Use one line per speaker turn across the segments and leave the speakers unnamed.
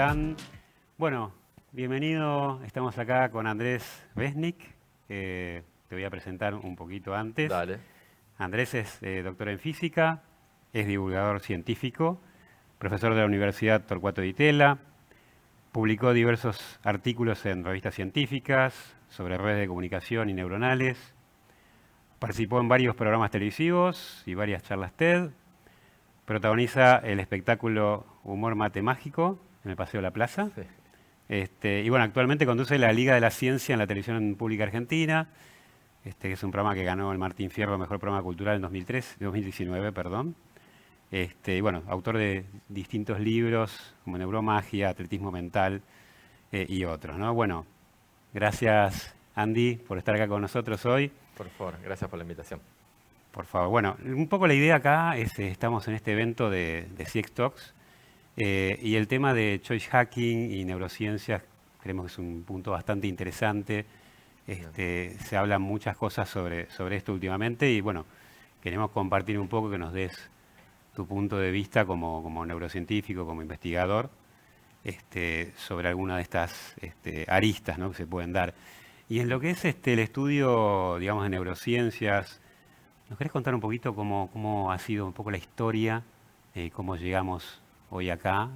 están? Bueno, bienvenido. Estamos acá con Andrés Besnik. Te voy a presentar un poquito antes.
Dale.
Andrés es doctor en física, es divulgador científico, profesor de la Universidad Torcuato Di Itela, publicó diversos artículos en revistas científicas sobre redes de comunicación y neuronales, participó en varios programas televisivos y varias charlas TED, protagoniza el espectáculo Humor Mate Mágico en el Paseo de la Plaza.
Sí.
Y bueno, actualmente conduce la Liga de la Ciencia en la televisión pública argentina, que es un programa que ganó el Martín Fierro Mejor Programa Cultural en 2019, perdón. Y bueno, autor de distintos libros como Neuromagia, Atletismo Mental y otros, ¿no? Bueno, gracias Andy por estar acá con nosotros hoy.
Por favor, gracias por la invitación.
Por favor. Bueno, un poco la idea acá es, estamos en este evento de CX Talks y el tema de choice hacking y neurociencias creemos que es un punto bastante interesante. Se hablan muchas cosas sobre esto últimamente y bueno, queremos compartir un poco, que nos des tu punto de vista como neurocientífico, como investigador, sobre alguna de estas aristas, ¿no?, que se pueden dar. Y en lo que es el estudio, digamos, de neurociencias, ¿nos querés contar un poquito cómo ha sido un poco la historia, cómo llegamos hoy acá?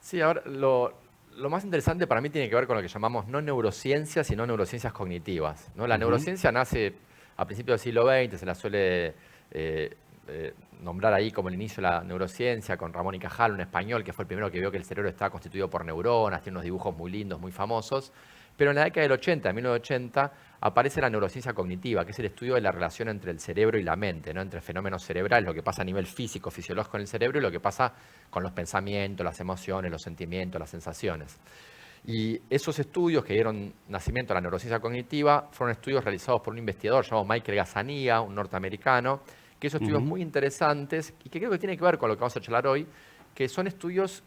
Sí, ahora lo más interesante para mí tiene que ver con lo que llamamos no neurociencias, sino neurociencias cognitivas, ¿no? La neurociencia nace a principios del siglo XX, se la suele nombrar ahí como el inicio de la neurociencia, con Ramón y Cajal, un español que fue el primero que vio que el cerebro estaba constituido por neuronas, tiene unos dibujos muy lindos, muy famosos. Pero en la década del 80, en 1980, aparece la neurociencia cognitiva, que es el estudio de la relación entre el cerebro y la mente, ¿no? Entre fenómenos cerebrales, lo que pasa a nivel físico, fisiológico en el cerebro, y lo que pasa con los pensamientos, las emociones, los sentimientos, las sensaciones. Y esos estudios que dieron nacimiento a la neurociencia cognitiva fueron estudios realizados por un investigador llamado Michael Gazzaniga, un norteamericano, que hizo estudios muy interesantes y que creo que tienen que ver con lo que vamos a charlar hoy, que son estudios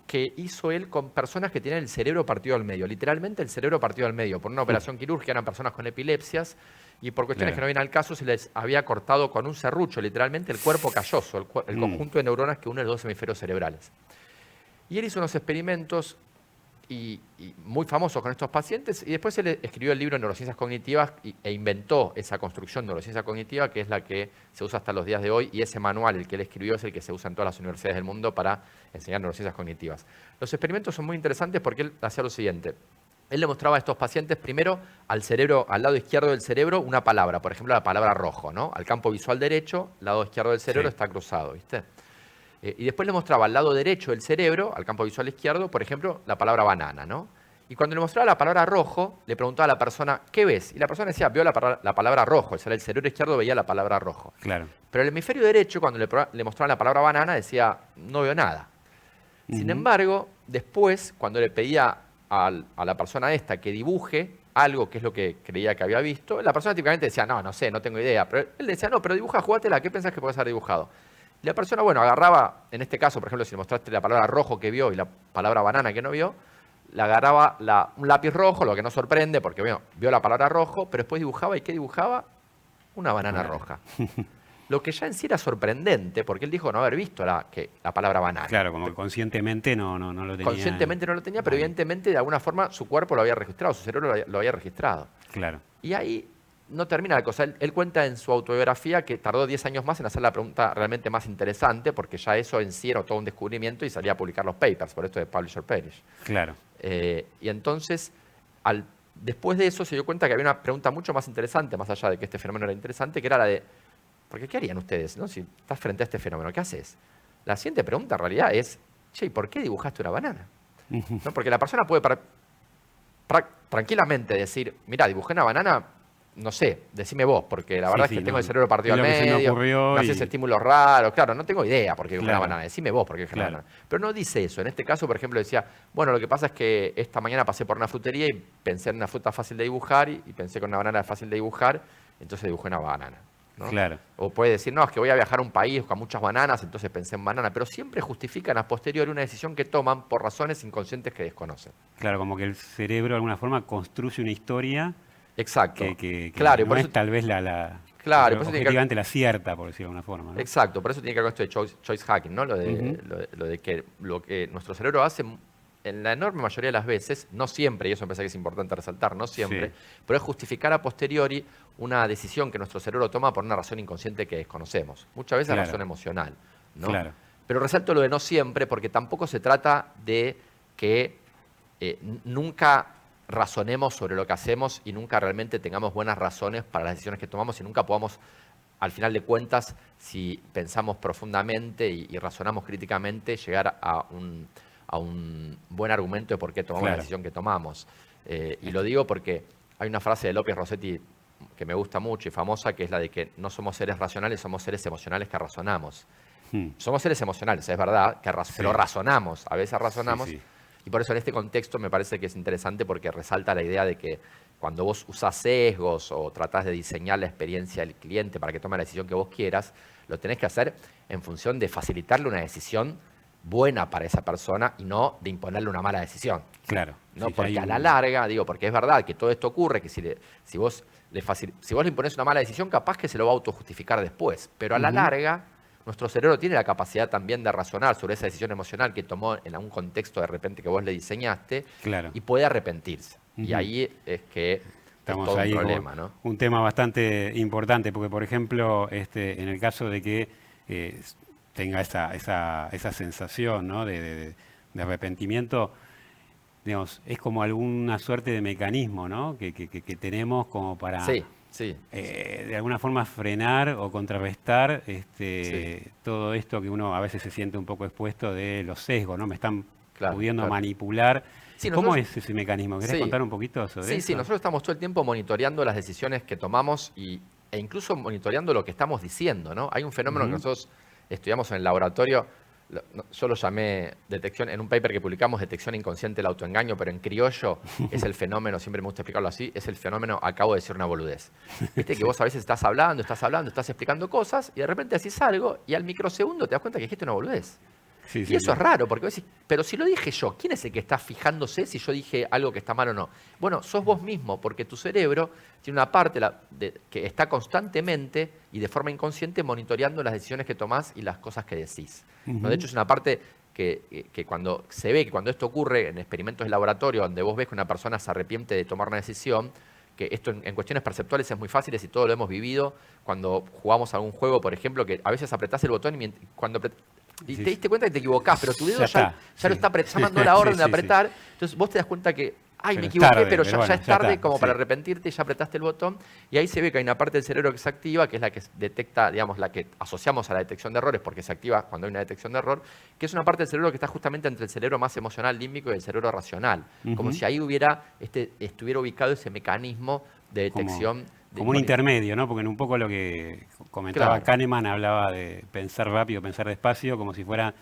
que hizo él con personas que tienen el cerebro partido al medio, literalmente el cerebro partido al medio. Por una operación quirúrgica eran personas con epilepsias y por cuestiones que no vienen al caso se les había cortado con un serrucho, literalmente el cuerpo calloso, el conjunto de neuronas que une los dos hemisferios cerebrales. Y él hizo unos experimentos y muy famosos con estos pacientes y después él escribió el libro Neurociencias Cognitivas e inventó esa construcción de neurociencia cognitiva que es la que se usa hasta los días de hoy y ese manual, el que él escribió, es el que se usa en todas las universidades del mundo para enseñar neurociencias cognitivas. Los experimentos son muy interesantes porque él hacía lo siguiente. Él le mostraba a estos pacientes primero al cerebro, al lado izquierdo del cerebro, una palabra, por ejemplo la palabra rojo, ¿no? Al campo visual derecho, lado izquierdo del cerebro está cruzado, ¿viste? Y después le mostraba al lado derecho del cerebro, al campo visual izquierdo, por ejemplo, la palabra banana, ¿no? Y cuando le mostraba la palabra rojo, le preguntaba a la persona, ¿qué ves? Y la persona decía, veo la palabra rojo. O sea, el cerebro izquierdo veía la palabra rojo.
Claro.
Pero el hemisferio derecho, cuando le mostraba la palabra banana, decía, no veo nada. Sin embargo, después, cuando le pedía a la persona esta que dibuje algo que es lo que creía que había visto, la persona típicamente decía, no sé, no tengo idea. Pero él decía, no, pero dibuja, jugátela, ¿qué pensás que puede ser dibujado? Y la persona, bueno, agarraba, en este caso, por ejemplo, si le mostraste la palabra rojo que vio y la palabra banana que no vio, le agarraba un lápiz rojo, lo que no sorprende, porque bueno, vio la palabra rojo, pero después dibujaba, ¿y qué dibujaba? Una banana roja. Lo que ya en sí era sorprendente, porque él dijo no haber visto la palabra banana.
Claro, como que conscientemente no lo tenía.
Conscientemente no lo tenía, pero evidentemente de alguna forma su cuerpo lo había registrado, su cerebro lo había registrado.
Claro.
Y ahí no termina la cosa. Él cuenta en su autobiografía que tardó 10 años más en hacer la pregunta realmente más interesante, porque ya eso en sí era todo un descubrimiento y salía a publicar los papers, por esto de Publisher Perish.
Claro.
Y entonces, después de eso se dio cuenta que había una pregunta mucho más interesante, más allá de que este fenómeno era interesante, que era la de, porque ¿qué harían ustedes, no? Si estás frente a este fenómeno, ¿qué haces? La siguiente pregunta en realidad es, che, ¿por qué dibujaste una banana? ¿No? Porque la persona puede tranquilamente decir, mira, dibujé una banana, no sé, decime vos, porque la verdad es que tengo el cerebro partido al medio, me haces estímulos raros, claro, no tengo idea por qué dibujé una banana, decime vos por qué dibujé una banana. Pero no dice eso, en este caso, por ejemplo, decía, bueno, lo que pasa es que esta mañana pasé por una frutería y pensé en una fruta fácil de dibujar y pensé que una banana era fácil de dibujar, entonces dibujé una banana. ¿No?
Claro.
O puede decir, no, es que voy a viajar a un país con muchas bananas, entonces pensé en banana, pero siempre justifican a posteriori una decisión que toman por razones inconscientes que desconocen.
Claro, como que el cerebro de alguna forma construye una historia.
Exacto.
Que
claro,
no
por
es
eso,
tal vez
claro,
objetivamente la cierta, por decirlo de alguna forma, ¿no?
Exacto, por eso tiene que ver con esto de choice hacking, ¿no? Lo de que nuestro cerebro hace en la enorme mayoría de las veces, no siempre, y eso me parece que es importante resaltar, no siempre,
Sí.
pero es justificar a posteriori una decisión que nuestro cerebro toma por una razón inconsciente que desconocemos. Muchas veces
Claro.
razón emocional, ¿no?
Claro.
Pero resalto lo de no siempre porque tampoco se trata de que nunca razonemos sobre lo que hacemos y nunca realmente tengamos buenas razones para las decisiones que tomamos y nunca podamos, al final de cuentas, si pensamos profundamente y razonamos críticamente, llegar a un buen argumento de por qué tomamos la
Claro.
decisión que tomamos. Y lo digo porque hay una frase de López Rossetti que me gusta mucho y famosa, que es la de que no somos seres racionales, somos seres emocionales que razonamos. Somos seres emocionales, es verdad, pero razonamos, a veces razonamos.
Sí, sí.
Y por eso en este contexto me parece que es interesante porque resalta la idea de que cuando vos usás sesgos o tratás de diseñar la experiencia del cliente para que tome la decisión que vos quieras, lo tenés que hacer en función de facilitarle una decisión buena para esa persona y no de imponerle una mala decisión.
Claro.
¿No?
Sí,
Porque
hay
a la
un-
larga, digo, porque es verdad que todo esto ocurre, que si vos le imponés una mala decisión, capaz que se lo va a autojustificar después. Pero a la larga, nuestro cerebro tiene la capacidad también de razonar sobre esa decisión emocional que tomó en algún contexto de repente que vos le diseñaste
Claro.
y puede arrepentirse. Y
Ujú.
ahí es que
Estamos
es todo
ahí
un
con
problema, ¿no?
un tema bastante importante, porque por ejemplo, en el caso de que tenga esa sensación, ¿no? de arrepentimiento, digamos, es como alguna suerte de mecanismo, ¿no? que tenemos como para
Sí, sí,
de alguna forma frenar o contrarrestar
sí,
todo esto que uno a veces se siente un poco expuesto de los sesgos, ¿no? Me están
claro,
pudiendo
claro.
manipular.
Sí,
¿Cómo
nosotros,
es ese mecanismo? ¿Querés
sí,
contar un poquito sobre
sí,
eso?
nosotros estamos todo el tiempo monitoreando las decisiones que tomamos e incluso monitoreando lo que estamos diciendo, ¿no? Hay un fenómeno que
Ujú.
nosotros estudiamos en el laboratorio, yo lo llamé detección, en un paper que publicamos, detección inconsciente del autoengaño, pero en criollo es el fenómeno, siempre me gusta explicarlo así, es el fenómeno, acabo de decir una boludez. Viste que
Sí.
vos a veces estás hablando, estás explicando cosas y de repente decís algo y al microsegundo te das cuenta que dijiste una boludez.
Sí,
Y
sí,
eso
sí.
es raro, porque vos decís, pero si lo dije yo, ¿quién es el que está fijándose si yo dije algo que está mal o no? Bueno, sos vos mismo, porque tu cerebro tiene una parte que está constantemente y de forma inconsciente monitoreando las decisiones que tomás y las cosas que decís. ¿No? De hecho, es una parte que cuando se ve que cuando esto ocurre en experimentos de laboratorio, donde vos ves que una persona se arrepiente de tomar una decisión, que esto en cuestiones perceptuales es muy fácil, y todo lo hemos vivido cuando jugamos a algún juego, por ejemplo, que a veces apretás el botón y
Sí,
te diste cuenta que te equivocás, pero tu dedo
ya
ya
está,
ya lo
sí.
está ya mandó la orden
Sí,
de
sí, sí.
apretar. Entonces vos te das cuenta que, ay, me
Pero es
equivoqué,
tarde,
pero
pero
ya
bueno,
es
ya
tarde
está,
como para
sí.
arrepentirte y ya apretaste el botón. Y ahí se ve que hay una parte del cerebro que se activa, que es la que detecta, digamos, la que asociamos a la detección de errores, porque se activa cuando hay una detección de error, que es una parte del cerebro que está justamente entre el cerebro más emocional límbico y el cerebro racional. Como
Ujú.
si ahí estuviera ubicado ese mecanismo de
Como,
detección.
como un intermedio, ¿no? Porque en un poco lo que comentaba
Claro,
Kahneman hablaba de pensar rápido, pensar despacio, como si fueran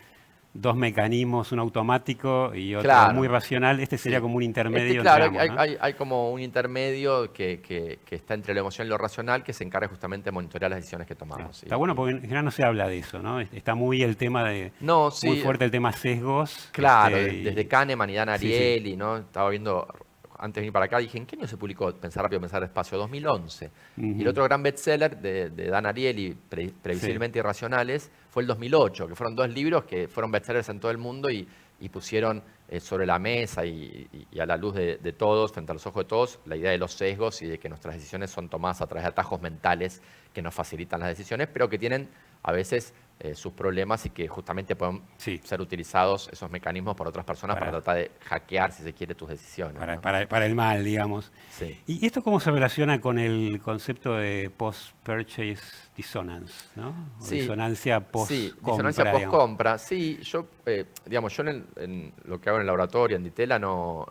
dos mecanismos, uno automático y otro muy
claro.
racional. Este sería
Sí.
como un intermedio entre
Claro,
ambos, ¿no?
hay como un intermedio que está entre lo emocional y lo racional que se encarga justamente de monitorear las decisiones que
Sí.
tomamos.
Está bueno porque en general no se habla de eso, ¿no? Está muy el tema
No,
muy
sí,
fuerte el tema sesgos.
claro, desde Kahneman y Dan
Sí, sí.
Ariely, ¿no? Estaba viendo, antes de venir para acá, dije, ¿en qué año se publicó Pensar rápido, pensar despacio? 2011. Y el
Ujú.
otro gran bestseller de Dan Ariely,
Sí.
Previsiblemente Irracionales, fue el 2008, que fueron dos libros que fueron bestsellers en todo el mundo y pusieron sobre la mesa y a la luz de todos, frente a los ojos de todos, la idea de los sesgos y de que nuestras decisiones son tomadas a través de atajos mentales que nos facilitan las decisiones, pero que tienen a veces sus problemas y que justamente pueden
Sí.
ser utilizados esos mecanismos por otras personas para
Para-
tratar de hackear, si se quiere, tus decisiones. ¿No?
para el mal, digamos.
Sí.
¿Y esto cómo se relaciona con el concepto de post-purchase dissonance, ¿no? O
Sí,
disonancia
sí,
post-compra,
disonancia
digamos.
post-compra. Sí, digamos, yo en lo que hago en el laboratorio, en Ditela, no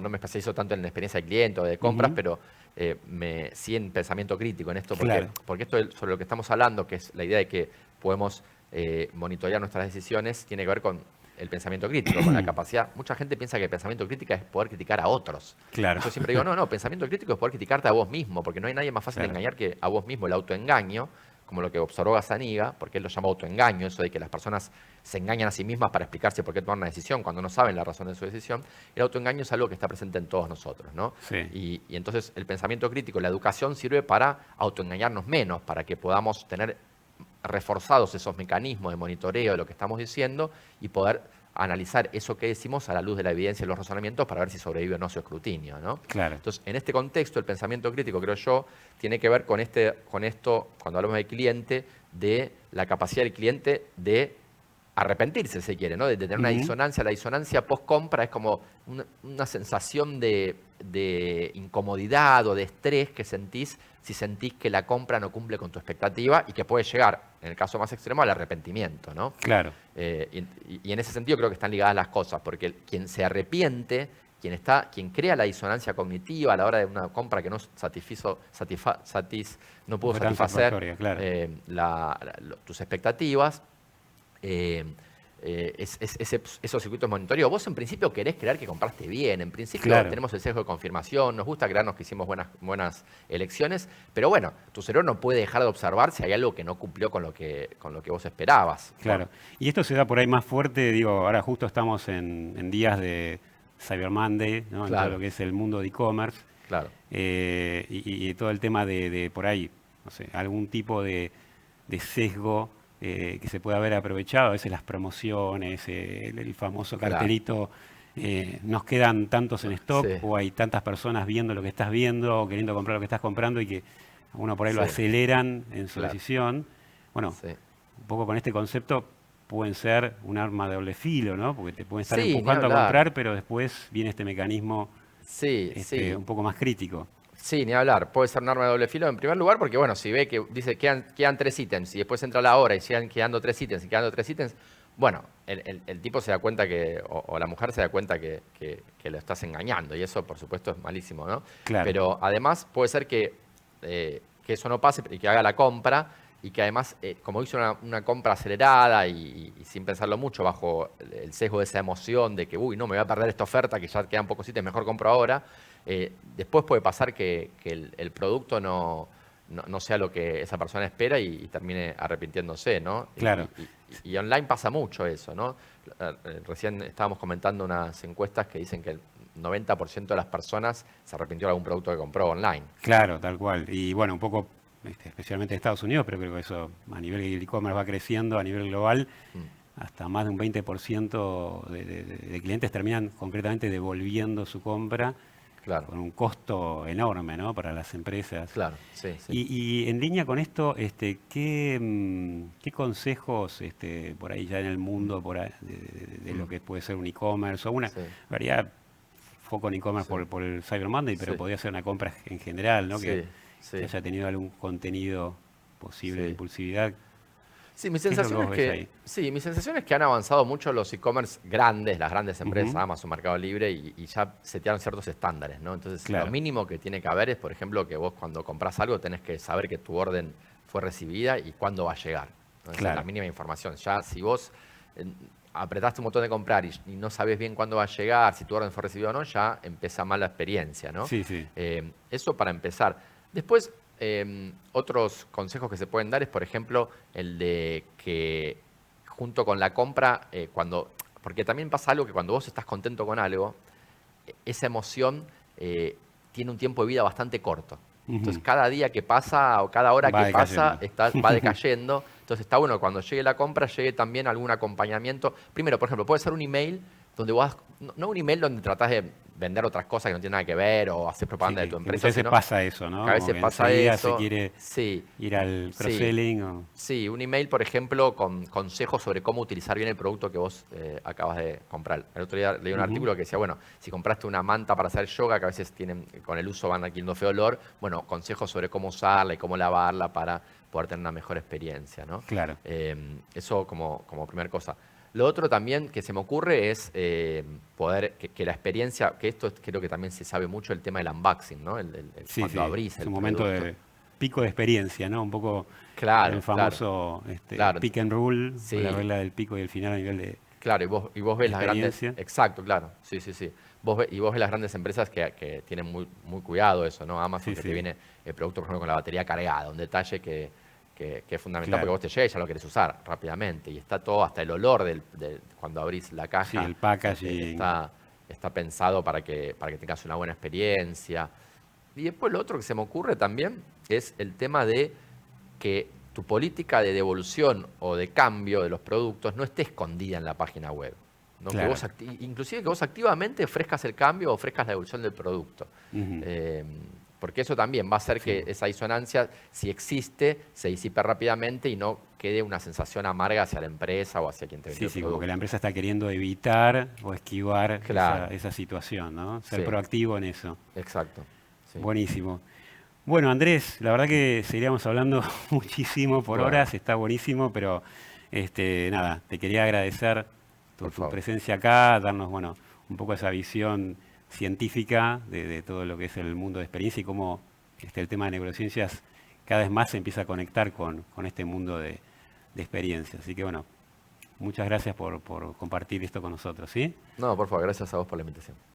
me especializo tanto en la experiencia del cliente o de compras,
Ujú.
pero sí en pensamiento crítico en esto,
Claro.
porque esto sobre lo que estamos hablando, que es la idea de que podemos monitorear nuestras decisiones, tiene que ver con el pensamiento crítico, con la capacidad. Mucha gente piensa que el pensamiento crítico es poder criticar a otros.
Claro.
Yo siempre digo, no, pensamiento crítico es poder criticarte a vos mismo, porque no hay nadie más fácil de
Claro.
engañar que a vos mismo. El autoengaño, como lo que observó Gazzaniga, porque él lo llama autoengaño, eso de que las personas se engañan a sí mismas para explicarse por qué toman una decisión cuando no saben la razón de su decisión. El autoengaño es algo que está presente en todos nosotros, ¿no?
Sí.
Y entonces el pensamiento crítico, la educación sirve para autoengañarnos menos, para que podamos tener reforzados esos mecanismos de monitoreo de lo que estamos diciendo y poder analizar eso que decimos a la luz de la evidencia y los razonamientos para ver si sobrevive o no su escrutinio, ¿no?
Claro.
Entonces, en este contexto, el pensamiento crítico, creo yo, tiene que ver con esto, cuando hablamos del cliente, de la capacidad del cliente de arrepentirse, si quiere, ¿no? De tener una disonancia. La disonancia post-compra es como una sensación de incomodidad o de estrés que sentís si sentís que la compra no cumple con tu expectativa y que puede llegar, en el caso más extremo, al arrepentimiento, ¿no?
Claro.
Y en ese sentido creo que están ligadas las cosas, porque quien se arrepiente, quien crea la disonancia cognitiva a la hora de una compra que no no pudo satisfacer
claro.
tus expectativas, esos circuitos de monitoreo. Vos en principio querés creer que compraste bien, en principio tenemos el sesgo de confirmación, nos gusta creernos que hicimos buenas elecciones, pero bueno, tu cerebro no puede dejar de observar si hay algo que no cumplió con lo que vos esperabas.
Claro. Y esto se da por ahí más fuerte, digo, ahora justo estamos en días de Cyber Monday, ¿no? En todo lo que es el mundo de e-commerce.
Claro.
Y todo el tema de por ahí, no sé, algún tipo de sesgo que se puede haber aprovechado, a veces las promociones, el famoso cartelito, nos quedan tantos en stock o hay tantas personas viendo lo que estás viendo o queriendo comprar lo que estás comprando y que a uno por ahí lo aceleran en su decisión. Bueno, un poco con este concepto pueden ser un arma de doble filo, ¿no? Porque te pueden estar empujando a comprar, pero después viene este mecanismo un poco más crítico.
Sí, ni hablar. Puede ser un arma de doble filo en primer lugar porque, bueno, si ve que dice quedan 3 ítems y después entra la hora y siguen quedando 3 ítems y quedando 3 ítems, bueno, el tipo se da cuenta o la mujer se da cuenta que lo estás engañando y eso, por supuesto, es malísimo, ¿no?
Claro.
Pero además puede ser que eso no pase y que haga la compra y que además, como hizo una compra acelerada y sin pensarlo mucho, bajo el sesgo de esa emoción de que, uy, no, me voy a perder esta oferta, que ya quedan pocos ítems, mejor compro ahora. Después puede pasar que el producto no sea lo que esa persona espera y termine arrepintiéndose, ¿no?
Claro.
Y online pasa mucho eso, ¿no? Recién estábamos comentando unas encuestas que dicen que el 90% de las personas se arrepintió de algún producto que compró online.
Claro, tal cual. Y bueno, un poco, especialmente en Estados Unidos, pero creo que eso a nivel del e-commerce va creciendo, a nivel global, hasta más de un 20% de clientes terminan concretamente devolviendo su compra.
Claro.
Con un costo enorme, ¿no? Para las empresas.
Claro, sí.
Y en línea con esto, ¿qué consejos por ahí ya en el mundo de lo que puede ser un e-commerce o una variedad, foco en e-commerce por el Cyber Monday, pero podría ser una compra en general, ¿no? Que haya tenido algún contenido posible de impulsividad?
Sí, mi sensación es que han avanzado mucho los e-commerce grandes, las grandes empresas, Amazon, Mercado Libre, y ya setearon ciertos estándares, ¿no? Entonces, lo mínimo que tiene que haber es, por ejemplo, que vos cuando compras algo tenés que saber que tu orden fue recibida y cuándo va a llegar. Entonces, la mínima información. Ya si vos apretaste un botón de comprar y no sabés bien cuándo va a llegar, si tu orden fue recibida o no, ya empieza mal la experiencia, ¿no?
Sí.
Eso para empezar. Después, otros consejos que se pueden dar es, por ejemplo, el de que junto con la compra, porque también pasa algo que cuando vos estás contento con algo, esa emoción tiene un tiempo de vida bastante corto. Entonces, cada día que pasa o cada hora que pasa va decayendo. Entonces, está bueno que cuando llegue la compra, llegue también algún acompañamiento. Primero, por ejemplo, puede ser un email donde vos, no un email donde tratás de vender otras cosas que no tienen nada que ver o hacer propaganda de tu empresa.
A veces pasa eso, ¿no?
A veces pasa eso.
Se quiere ir al cross-selling.
Sí, un email, por ejemplo, con consejos sobre cómo utilizar bien el producto que vos acabas de comprar. El otro día leí un artículo que decía, bueno, si compraste una manta para hacer yoga, que a veces con el uso van adquiriendo feo olor, bueno, consejos sobre cómo usarla y cómo lavarla para poder tener una mejor experiencia, ¿no?
Claro.
Eso como primer cosa. Lo otro también que se me ocurre es poder que la experiencia, que esto creo que también se sabe mucho, el tema del unboxing, ¿no? Cuando abrís el
un momento de pico de experiencia, ¿no? Un poco el famoso pick and rule, la regla del pico y el final a nivel de
Claro, y vos ves las grandes... Exacto, claro, sí. Vos ves las grandes empresas que tienen muy cuidado eso, ¿no? Amazon, que te viene el producto, por ejemplo, con la batería cargada, un detalle que es fundamental porque vos te llega y ya lo querés usar rápidamente. Y está todo, hasta el olor cuando abrís la caja.
Sí, el packaging.
Está pensado para que tengas una buena experiencia. Y después lo otro que se me ocurre también es el tema de que tu política de devolución o de cambio de los productos no esté escondida en la página web. ¿no?
Claro.
Inclusive que vos activamente ofrezcas el cambio o ofrezcas la evolución del producto.
Ujú.
Porque eso también va a hacer
Sí.
que esa disonancia, si existe, se disipe rápidamente y no quede una sensación amarga hacia la empresa o hacia quien te vendió
Sí,
el
sí, como que la
producto.
empresa está queriendo evitar o esquivar
Claro,
esa situación, ¿no? Ser
sí,
proactivo en eso.
exacto. Sí.
Buenísimo. Bueno, Andrés, la verdad que seguiríamos hablando muchísimo por
Bueno,
horas, está buenísimo, pero nada, te quería agradecer
por
tu
favor.
presencia acá, darnos, bueno, un poco esa visión científica de todo lo que es el mundo de experiencia y cómo el tema de neurociencias cada vez más se empieza a conectar con este mundo de experiencia. Así que bueno, muchas gracias por compartir esto con nosotros, ¿sí?
No, por favor, gracias a vos por la invitación.